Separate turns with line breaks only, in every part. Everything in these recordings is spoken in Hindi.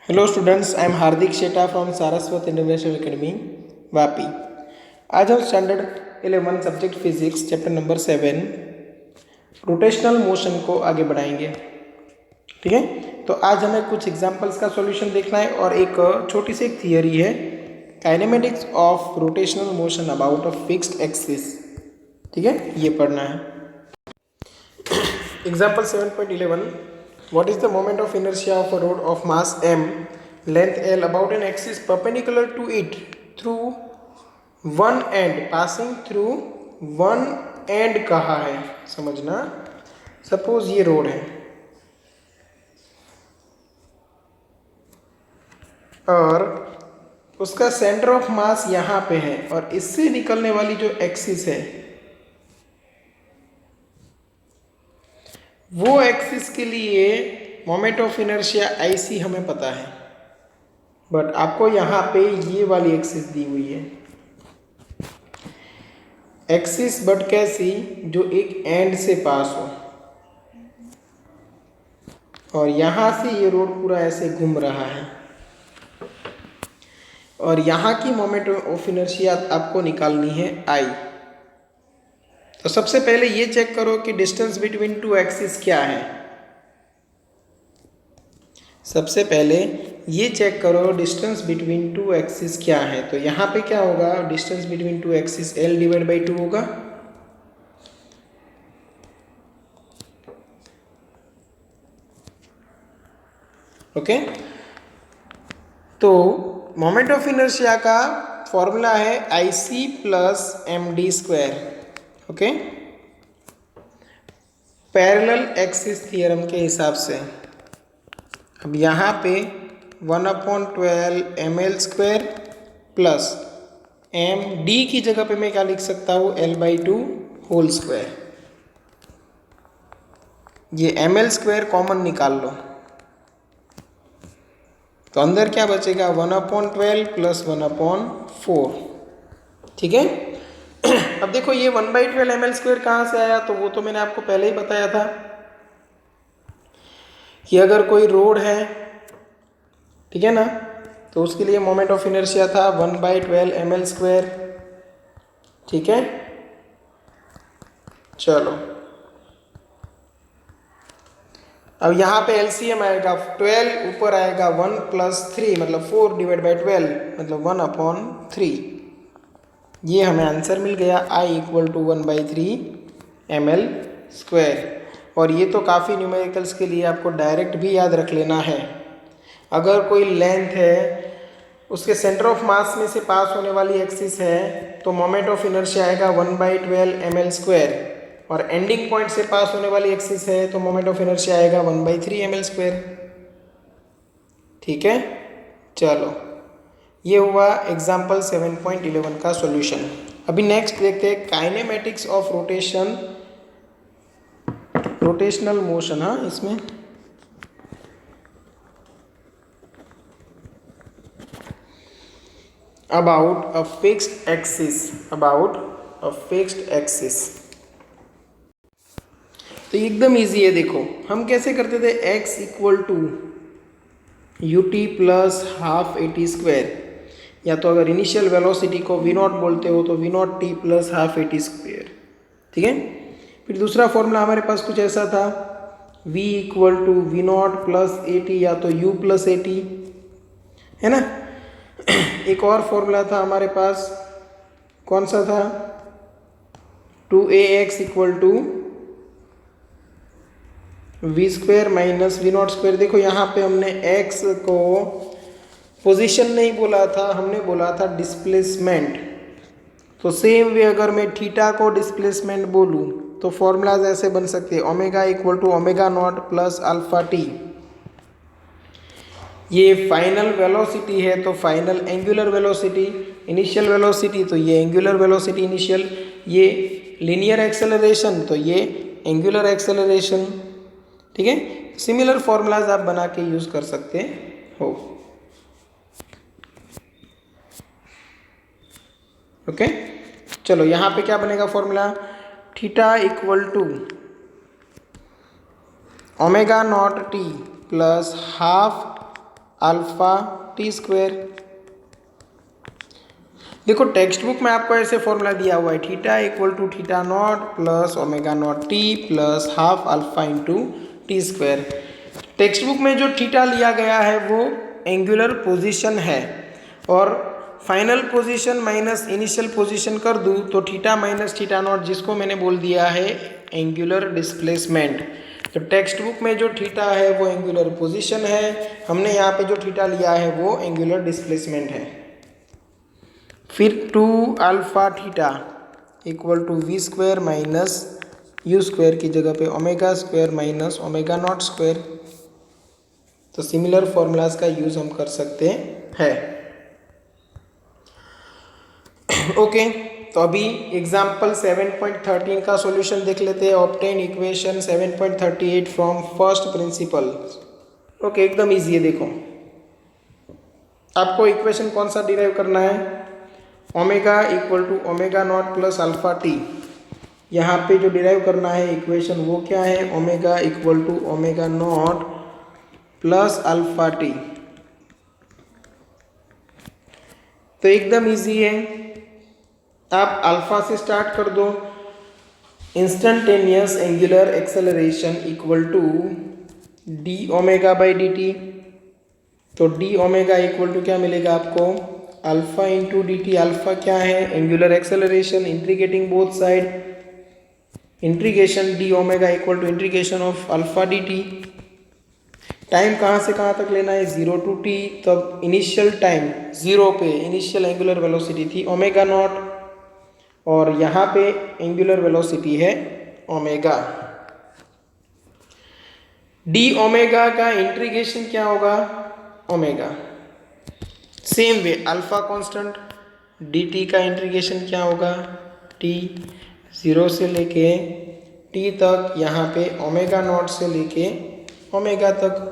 Hello students, I am Hardik Sheta from Saraswat international academy Vapi. आज हम standard 11 subject physics chapter number 7 rotational motion को आगे बढ़ाएंगे। ठीक है, तो आज हमें कुछ एग्जांपल्स का सॉल्यूशन देखना है और एक छोटी सी एक थियरी है, kinematics of rotational motion about a fixed axis. ठीक है, ये पढ़ना है। Example 7.11. What is the moment of inertia of a rod of mass m, length l, about an axis perpendicular to it through one end, passing through one end कहा है, समझना। सपोज ये रोड है और उसका सेंटर ऑफ मास यहाँ पे है और इससे निकलने वाली जो एक्सिस है वो एक्सिस के लिए मोमेंट ऑफ इनर्शिया ऐसी हमें पता है, बट आपको यहाँ पे ये वाली एक्सिस दी हुई है। एक्सिस बट कैसी, जो एक एंड से पास हो और यहाँ से ये रोड पूरा ऐसे घूम रहा है और यहाँ की मोमेंट ऑफ इनर्शिया आपको निकालनी है आई। तो सबसे पहले ये चेक करो कि डिस्टेंस बिटवीन टू एक्सिस क्या है। सबसे पहले ये चेक करो डिस्टेंस बिटवीन टू एक्सिस क्या है। तो यहाँ पे क्या होगा, distance between two axis L divide by 2 होगा। ओके, तो मोमेंट ऑफ इनर्शिया का फॉर्मूला है IC plus MD square. Okay, parallel axis theorem के हिसाब से अब यहाँ पे 1/12 ml स्क्वायर प्लस MD की जगह पे मैं क्या लिख सकता हूँ, L/2 होल स्क्वायर। ये ml स्क्वायर कॉमन निकाल लो तो अंदर क्या बचेगा, 1/12 प्लस 1/4। ठीक है, अब देखो ये 1/12 ml स्क्वायर कहाँ से आया, तो वो तो मैंने आपको पहले ही बताया था कि अगर कोई रोड है, ठीक है ना, तो उसके लिए मोमेंट ऑफ इनर्शिया था 1/12 ml स्क्वायर। ठीक है, चलो अब यहाँ पे LCM आएगा 12, ऊपर आएगा 1 प्लस 3 मतलब 4 डिवाइड बाई 12 मतलब 1/3। ये हमें आंसर मिल गया I equal to 1/3 ml square. और ये तो काफ़ी न्यूमेरिकल्स के लिए आपको डायरेक्ट भी याद रख लेना है। अगर कोई लेंथ है, उसके सेंटर ऑफ मास में से पास होने वाली एक्सिस है, तो मोमेंट ऑफ इनर्शिया आएगा 1/12 ml स्क्वायर, और एंडिंग पॉइंट से पास होने वाली एक्सिस है तो मोमेंट ऑफ इनर्शिया आएगा 1/3 ml स्क्वायर। ठीक है, चलो ये हुआ एग्जाम्पल 7.11 का सॉल्यूशन। अभी नेक्स्ट देखते हैं काइनेमेटिक्स ऑफ रोटेशनल मोशन। हाँ, इसमें अबाउट अ फिक्स्ड एक्सिस। तो एकदम इजी है। देखो हम कैसे करते थे, x equal to ut plus half AT square, या तो अगर इनिशियल वेलोसिटी को v0 बोलते हो तो v0t plus half AT square. ठीक है, फिर दूसरा फॉर्मूला हमारे पास कुछ ऐसा था, v equal to v0 plus AT या तो u प्लस AT, है ना। एक और फॉर्मूला था हमारे पास, कौन सा था, 2ax equal to v square minus v0 square. देखो यहाँ पे हमने x को पोजीशन नहीं बोला था, हमने बोला था डिस्प्लेसमेंट। तो सेम वे अगर मैं थीटा को डिस्प्लेसमेंट बोलूँ तो फॉर्मूलाज ऐसे बन सकते हैं, omega equal to omega naught plus alpha t. ये फाइनल वेलोसिटी है तो final angular velocity, initial velocity तो ये एंगुलर वेलोसिटी इनिशियल, ये लीनियर एक्सेलरेशन तो ये एंगुलर एक्सेलरेशन। ठीक है, सिमिलर फॉर्मूलाज आप बना के यूज कर सकते हो। ओके, चलो यहाँ पे क्या बनेगा formula, theta equal to omega naught t plus half alpha t square. देखो टेक्स्ट बुक में आपको ऐसे फॉर्मूला दिया हुआ है, theta equal to theta naught plus omega naught t plus half alpha into t square. Text book में जो थीटा लिया गया है वो एंगुलर पोजीशन है, और final position minus initial position कर दूँ तो थीटा माइनस थीटा नॉट, जिसको मैंने बोल दिया है एंगुलर डिस्प्लेसमेंट। तो टेक्स्ट बुक में जो थीटा है वो एंगुलर पोजीशन है, हमने यहाँ पे जो थीटा लिया है वो एंगुलर डिस्प्लेसमेंट है। फिर 2 alpha theta equal to v square minus u square की जगह पे omega square minus omega naught square. तो सिमिलर फॉर्मूलाज का यूज हम कर सकते हैं। ओके, तो अभी एग्जाम्पल 7.13 का सॉल्यूशन देख लेते हैं। Obtain equation 7.38 from first principle. Okay, एकदम इजी है। देखो आपको इक्वेशन कौन सा डिराइव करना है, omega equal to omega naught plus alpha t. यहाँ पे जो डिराइव करना है इक्वेशन वो क्या है, omega equal to omega naught plus alpha t. तो एकदम इजी है, आप अल्फा से स्टार्ट कर दो। Instantaneous angular acceleration equal to d omega by d t. तो डी ओमेगा इक्वल टू क्या मिलेगा आपको, alpha into d t. Alpha क्या है, angular acceleration, integrating both side, integration d omega equal to integration of alpha d t. Time कहाँ से कहाँ तक लेना है, 0 टू टी। तब इनिशियल टाइम 0 पे इनिशियल एंगुलर वेलोसिटी थी ओमेगा नॉट, और यहाँ पे एंगुलर वेलोसिटी है ओमेगा। डी ओमेगा का इंटीग्रेशन क्या होगा, omega. Same way alpha constant, D T का इंटीग्रेशन क्या होगा, टी 0 से लेके टी तक, यहाँ पे ओमेगा नॉट से लेके ओमेगा तक।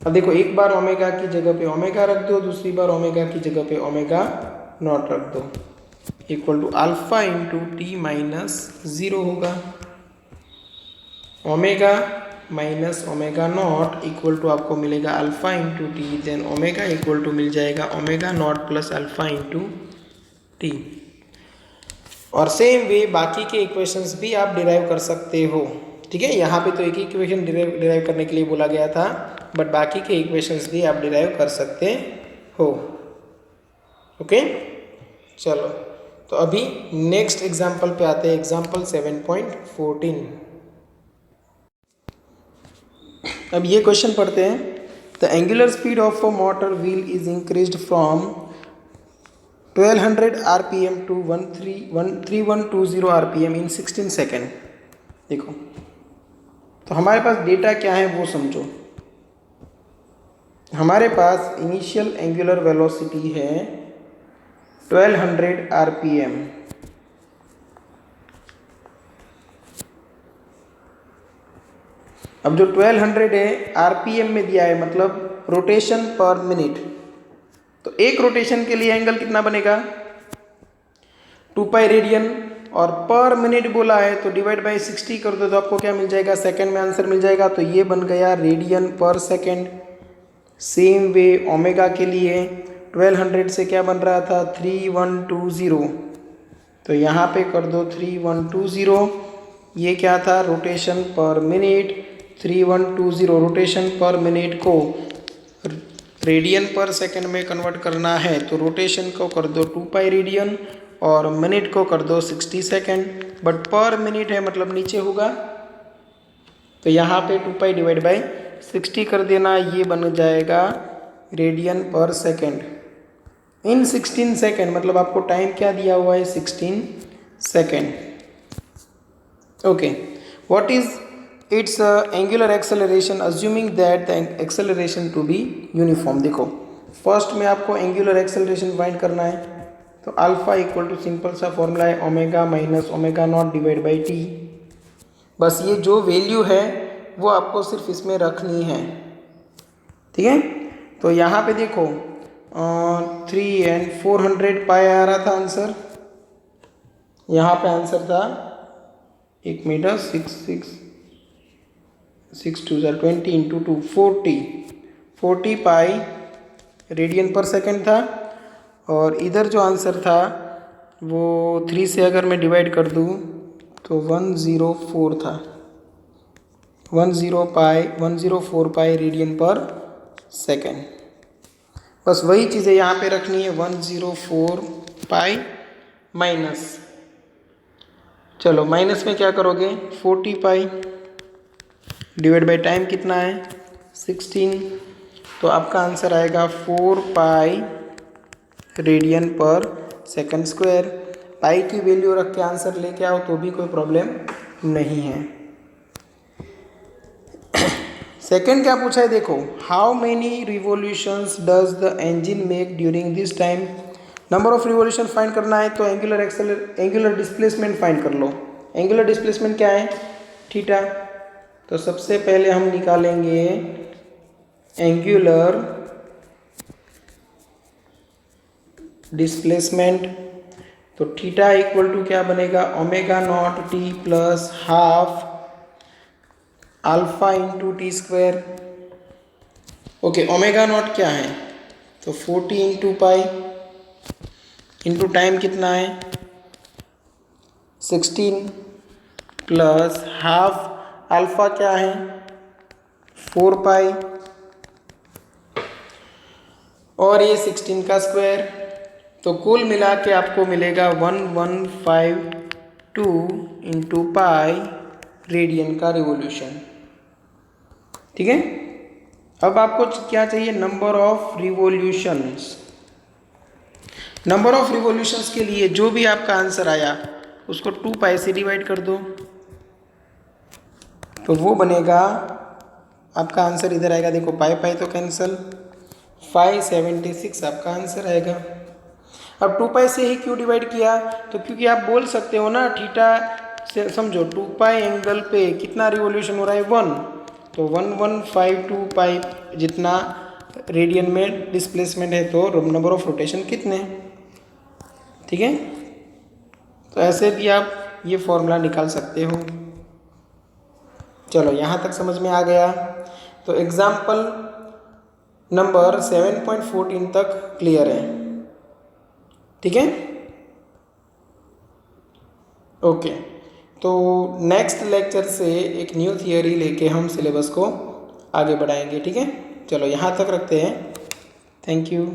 अब देखो एक बार ओमेगा की जगह पे ओमेगा रख दो, दूसरी बार ओमेगा की जगह पे ओमेगा नॉट रख दो, equal to alpha into T minus 0 होगा। Omega minus omega naught equal to आपको मिलेगा alpha into T, then omega equal to मिल जाएगा omega naught plus alpha into T. और सेम वे बाकी के इक्वेशंस भी आप डिराइव कर सकते हो। ठीक है, यहाँ पे तो एक ही इक्वेशन डिराइव करने के लिए बोला गया था, बट बाकी के इक्वेशंस भी आप डिराइव कर सकते हो। ओके, चलो तो अभी नेक्स्ट एग्जाम्पल पे आते हैं, एग्जाम्पल 7.14। अब ये क्वेश्चन पढ़ते हैं। The angular speed of a motor wheel is increased from 1200 RPM to 3120 RPM in 16 second. देखो तो हमारे पास डेटा क्या है वो समझो। हमारे पास इनिशियल एंगुलर वेलोसिटी है 1200 आरपीएम। अब जो 1200 है आरपीएम में दिया है, मतलब रोटेशन पर मिनट। तो एक रोटेशन के लिए एंगल कितना बनेगा, 2 पाई रेडियन, और पर मिनट बोला है तो डिवाइड बाई 60 कर दो तो आपको क्या मिल जाएगा, सेकंड में आंसर मिल जाएगा। तो ये बन गया रेडियन पर सेकंड। सेम वे ओमेगा के लिए 1200 से क्या बन रहा था, 3120। तो यहाँ पे कर दो 3120, ये क्या था, रोटेशन पर मिनट। 3120 रोटेशन पर मिनट को रेडियन पर सेकंड में कन्वर्ट करना है, तो रोटेशन को कर दो 2 पाई रेडियन और मिनट को कर दो 60 सेकंड। बट पर मिनट है मतलब नीचे होगा, तो यहाँ पे 2 पाई डिवाइड बाई 60 कर देना, ये बन जाएगा रेडियन पर सेकंड इन 16 सेकंड। मतलब आपको टाइम क्या दिया हुआ है, 16 second. Okay, what is its angular acceleration assuming that the acceleration to be uniform. देखो फर्स्ट में आपको एंगुलर एक्सेलरेशन फाइंड करना है, तो अल्फा इक्वल टू सिंपल सा फॉर्मूला है omega minus omega naught divide by t. बस ये जो वैल्यू है वो आपको सिर्फ इसमें रखनी है। ठीक है, तो यहाँ पे देखो 3 and 400 पाई आ रहा था आंसर। यहाँ पे आंसर था 1 मीटर 6 2 20 इंटू 2 40 40 पाई रेडियन पर सेकेंड था, और इधर जो आंसर था वो 3 से अगर मैं डिवाइड कर दूँ तो 104 था, 104 पाई रेडियन पर सेकेंड। बस वही चीज़ें यहाँ पे रखनी है, 104 पाई माइनस, चलो माइनस में क्या करोगे 40 पाई डिवाइड बाई टाइम कितना है 16, तो आपका आंसर आएगा 4 पाई रेडियन पर सेकंड स्क्वायर। पाई की वैल्यू रख के आंसर लेके आओ तो भी कोई प्रॉब्लम नहीं है। सेकंड क्या पूछा है देखो, how many revolutions does the engine make during this time. Number of revolution find करना है तो एंगुलर डिस्प्लेसमेंट फाइंड कर लो। एंगुलर डिस्प्लेसमेंट क्या है थीटा, तो सबसे पहले हम निकालेंगे एंगुलर डिस्प्लेसमेंट, तो थीटा इक्वल टू क्या बनेगा omega naught t plus half alpha into t square. Okay, omega naught क्या है तो 40 इंटू पाई इंटू टाइम कितना है 16 प्लस हाफ अल्फा क्या है 4 पाई और ये 16 का स्क्वायर, तो कुल मिला के आपको मिलेगा 1152 इंटू पाई रेडियन का रिवोल्यूशन। ठीक है, अब आपको क्या चाहिए number of revolutions. Number of revolutions के लिए जो भी आपका आंसर आया उसको 2 पाई से डिवाइड कर दो, तो वो बनेगा आपका आंसर इधर आएगा, देखो पाई पाई तो कैंसिल, 576 आपका आंसर आएगा। अब 2 पाई से ही क्यों डिवाइड किया, तो क्योंकि आप बोल सकते हो ना थीटा से, समझो 2 पाई एंगल पे कितना रिवोल्यूशन हो रहा है 1, तो 1152 पाई जितना रेडियन में डिस्प्लेसमेंट है तो नंबर ऑफ रोटेशन कितने। ठीक है, तो ऐसे भी आप ये फॉर्मूला निकाल सकते हो। चलो यहाँ तक समझ में आ गया, तो एग्जाम्पल नंबर 7.14 तक क्लियर है। ठीक है, ओके, तो नेक्स्ट लेक्चर से एक न्यू थियोरी लेके हम सिलेबस को आगे बढ़ाएंगे। ठीक है, चलो यहाँ तक रखते हैं, थैंक यू।